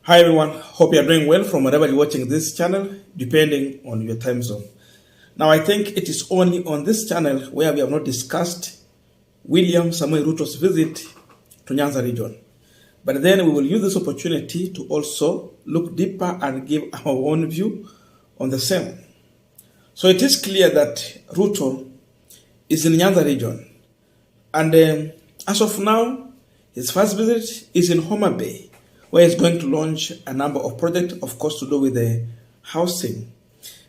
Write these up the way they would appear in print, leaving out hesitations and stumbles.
Hi everyone, hope you are doing well from wherever you're watching this channel, depending on your time zone. Now I think it is only on this channel where we have not discussed William Samoei Ruto's visit to Nyanza region. But then we will use this opportunity to also look deeper and give our own view on the same. So it is clear that Ruto is in Nyanza region. And as of now, his first visit is in Homa Bay, where he's going to launch a number of projects, of course, to do with the housing.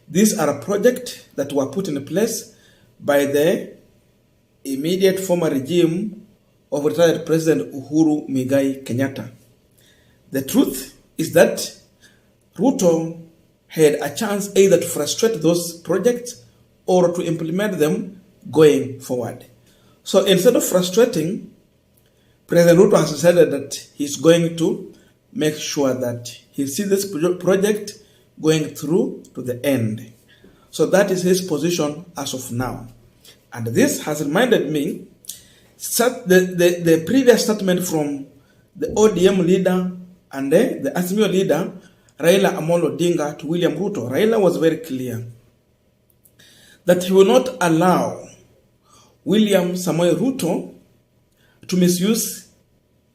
These are projects that were put in place by the immediate former regime of retired President Uhuru Muigai Kenyatta. The truth is that Ruto had a chance either to frustrate those projects or to implement them going forward. So instead of frustrating, President Ruto has decided that he's going to make sure that he sees this project going through to the end. So that is his position as of now. And this has reminded me the previous statement from the ODM leader and the Azimio leader, Raila Odinga, to William Ruto. Raila was very clear that he will not allow William Samoei Ruto to misuse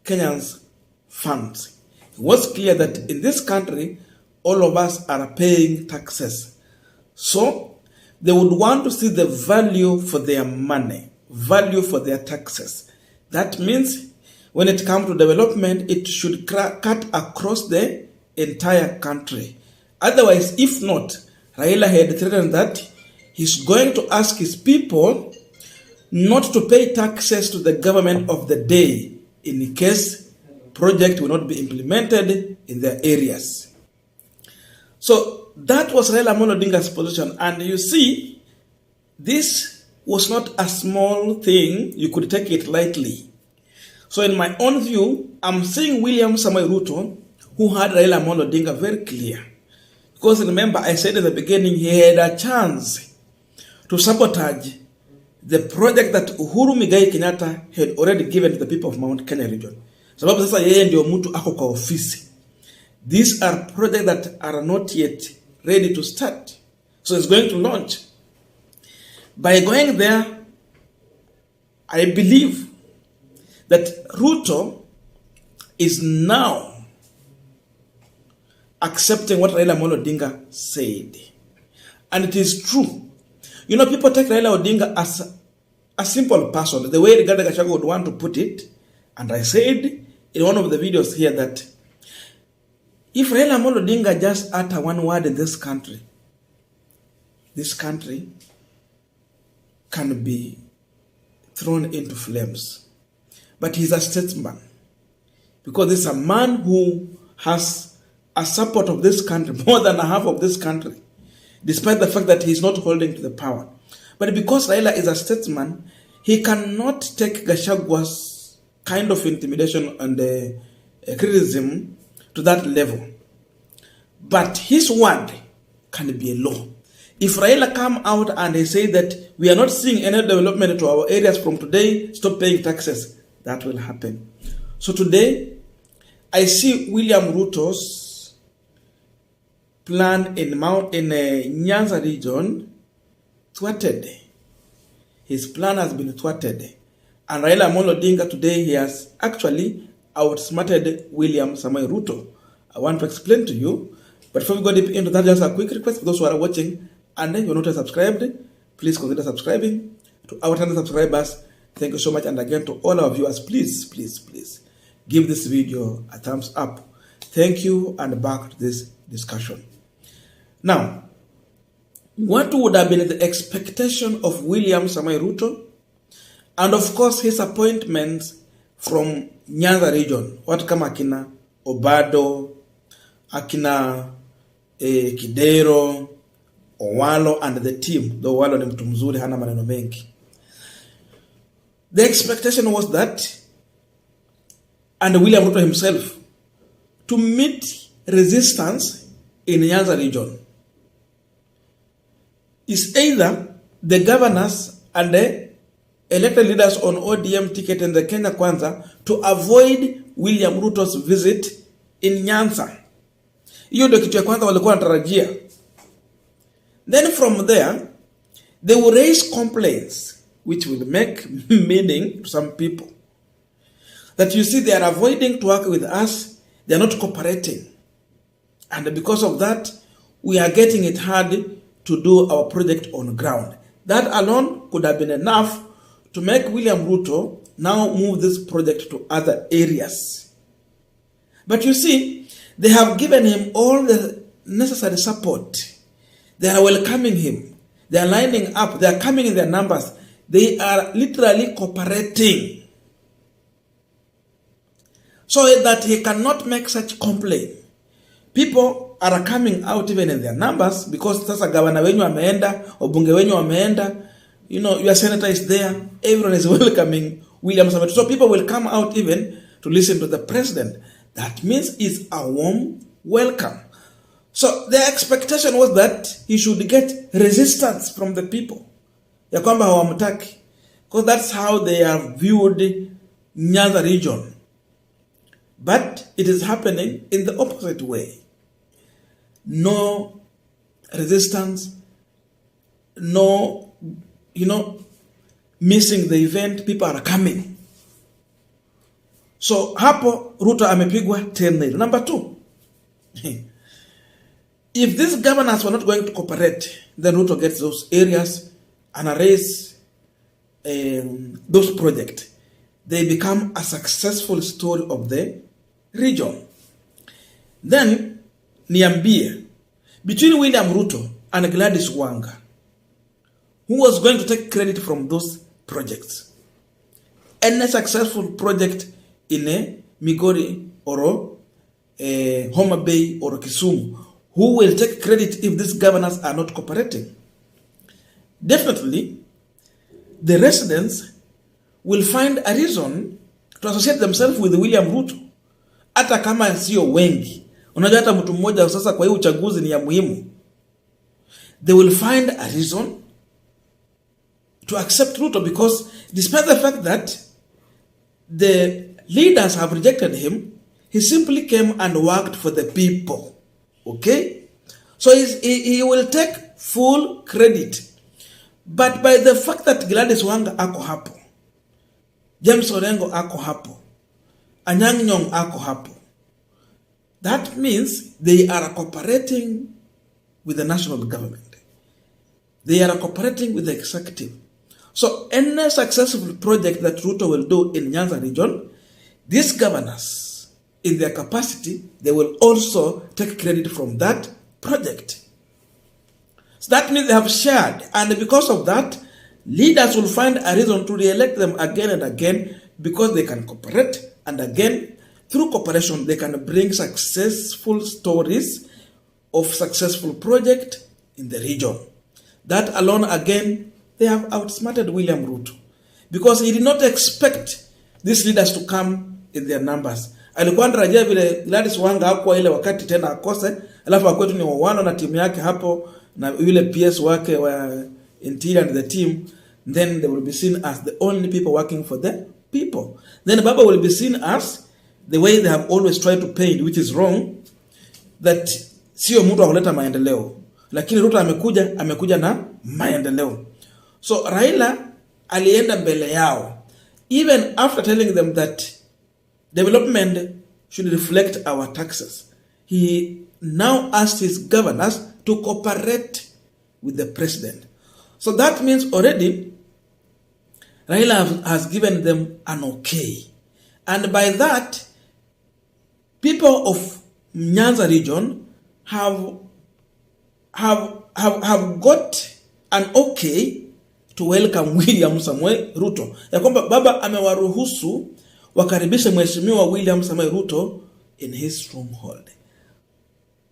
Kenyans' funds. It was clear that in this country, all of us are paying taxes. So they would want to see the value for their money, value for their taxes. That means when it comes to development, it should cut across the entire country. Otherwise, if not, Raila had threatened that he's going to ask his people not to pay taxes to the government of the day in case project will not be implemented in their areas. So that was Raila Odinga's position. And you see, this was not a small thing. You could take it lightly. So in my own view, I'm seeing William Samoei Ruto, who had Raila Odinga very clear. Because remember, I said in the beginning, he had a chance to sabotage the project that Uhuru Muigai Kenyatta had already given to the people of Mount Kenya region. Sababu sasa yeye ndio mtu ako kwa ofisi. These are projects that are not yet ready to start. So it's going to launch. By going there, I believe that Ruto is now accepting what Raila Odinga said. And it is true. You know, people take Raila Odinga as a simple person, the way Gachagua would want to put it. And I said in one of the videos here that if Raila Odinga just utter one word in this country can be thrown into flames. But he's a statesman, because he's a man who has a support of this country, more than a half of this country, despite the fact that he's not holding to the power. But because Raila is a statesman, he cannot take Gachagua's kind of intimidation and criticism to that level. But his word can be a law. If Raila come out and he say that we are not seeing any development to our areas from today, stop paying taxes, that will happen. So today, I see William Ruto's plan in Nyanza region thwarted. His plan has been thwarted. And Raila Odinga today, he has actually outsmarted William Samoei Ruto. I want to explain to you. But before we go deep into that, just a quick request for those who are watching and if you're not subscribed, please consider subscribing. To our channel subscribers, thank you so much. And again, to all our viewers, please give this video a thumbs up. Thank you, and back to this discussion. Now, what would have been the expectation of William Samoei Ruto? And of course, his appointments from Nyanza region. Watu kama akina Obado, akina Kidero, Owalo and the team. Though Owalo ni mtu mzuri, hana maneno mengi. The expectation was that, and William Ruto himself, to meet resistance in Nyanza region is either the governors and the elected leaders on ODM ticket in the Kenya Kwanza to avoid William Ruto's visit in Nyanza. Hiyo ndio kitu ya kwanza walikuwa wanatarajia. Then from there, they will raise complaints which will make meaning to some people. That you see, they are avoiding to work with us, they are not cooperating. And because of that, we are getting it hard to do our project on ground. That alone could have been enough to make William Ruto now move this project to other areas. But you see, they have given him all the necessary support. They are welcoming him. They are lining up. They are coming in their numbers. They are literally cooperating, so that he cannot make such complaint. People are coming out even in their numbers because sasa gavana wenyu wameenda, obunge wenyu wameenda, you know, your senator is there, everyone is welcoming William Samoei. So people will come out even to listen to the president. That means it's a warm welcome. So the expectation was that he should get resistance from the people. Ya kwamba hawamtaki. Because that's how they are viewed Nyanza region. But it is happening in the opposite way. No resistance, no, missing the event, people are coming. So hapo Ruto amepigwa 10-0. Number 2, if these governors were not going to cooperate, then Ruto gets those areas and erase those projects. They become a successful story of the region. Then, niambie, between William Ruto and Gladys Wanga, who was going to take credit from those projects? Any successful project in a Migori or a Homa Bay or a Kisumu, who will take credit if these governors are not cooperating? Definitely, the residents will find a reason to associate themselves with William Ruto. Hata kama sio wengi. Unajua hata mtu mmoja sasa kwa hiyo uchaguzi ni ya muhimu. They will find a reason to accept Ruto because despite the fact that the leaders have rejected him, he simply came and worked for the people. Okay? So he will take full credit. But by the fact that Gladys Wanga ako hapo, James Orengo ako hapo, Anyang' Nyong'o ako hapo, that means they are cooperating with the national government. They are cooperating with the executive. So any successful project that Ruto will do in Nyanza region, these governors, in their capacity, they will also take credit from that project. So that means they have shared, and because of that, leaders will find a reason to re-elect them again and again because they can cooperate, and again, through cooperation, they can bring successful stories of successful project in the region. That alone, again, they have outsmarted William Ruto because he did not expect these leaders to come in their numbers. Alikuwa anarajia vile Gladys Wanga hakuwa ile wakati tena akose, alafu akwetu ni wawano na timu yake hapo na yule PS wake wa interior and the team, then they will be seen as the only people working for the people. Then Baba will be seen as the way they have always tried to paint, which is wrong, that sio mtu wa kuleta maendeleo. Lakini Ruto amekuja na maendeleo. So Raila alienda mbele yao, even after telling them that development should reflect our taxes. He now asked his governors to cooperate with the president. So that means already Raila has given them an okay. And by that, people of Nyanza region have got an okay to welcome William Samoei Ruto. Ya kwamba baba amewaruhusu wakaribishe mheshimiwa William Samoei Ruto in his stronghold.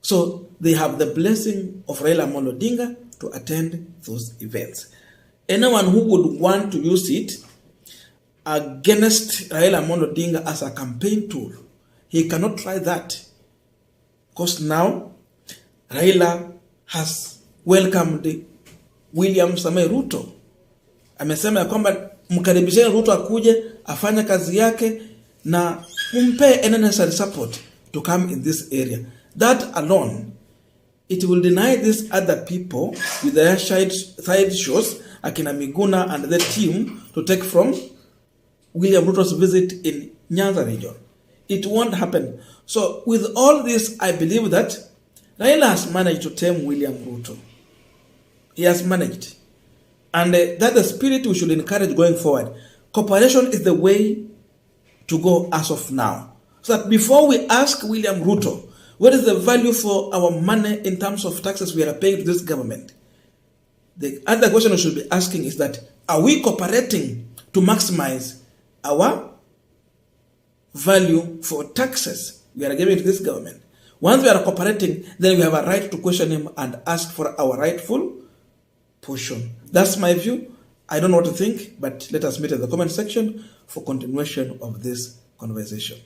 So they have the blessing of Raila Odinga to attend those events. Anyone who would want to use it against Raila Odinga as a campaign tool, he cannot try that. Because now Raila has welcomed William Samoei Ruto. Amesema ya kwamba mkaribisheni Ruto akuje afanye kazi yake na mumpe necessary support to come in this area. That alone, it will deny these other people with their side shows, Akina Miguna and the team, to take from William Ruto's visit in Nyanza region. It won't happen. So with all this, I believe that Raila has managed to tame William Ruto. He has managed. And that's the spirit we should encourage going forward. Cooperation is the way to go as of now. So that before we ask William Ruto, what is the value for our money in terms of taxes we are paying to this government? The other question we should be asking is that, are we cooperating to maximize our value for taxes we are giving to this government? Once we are cooperating, then we have a right to question him and ask for our rightful portion. That's my view. I don't know what to think, but let us meet in the comment section for continuation of this conversation.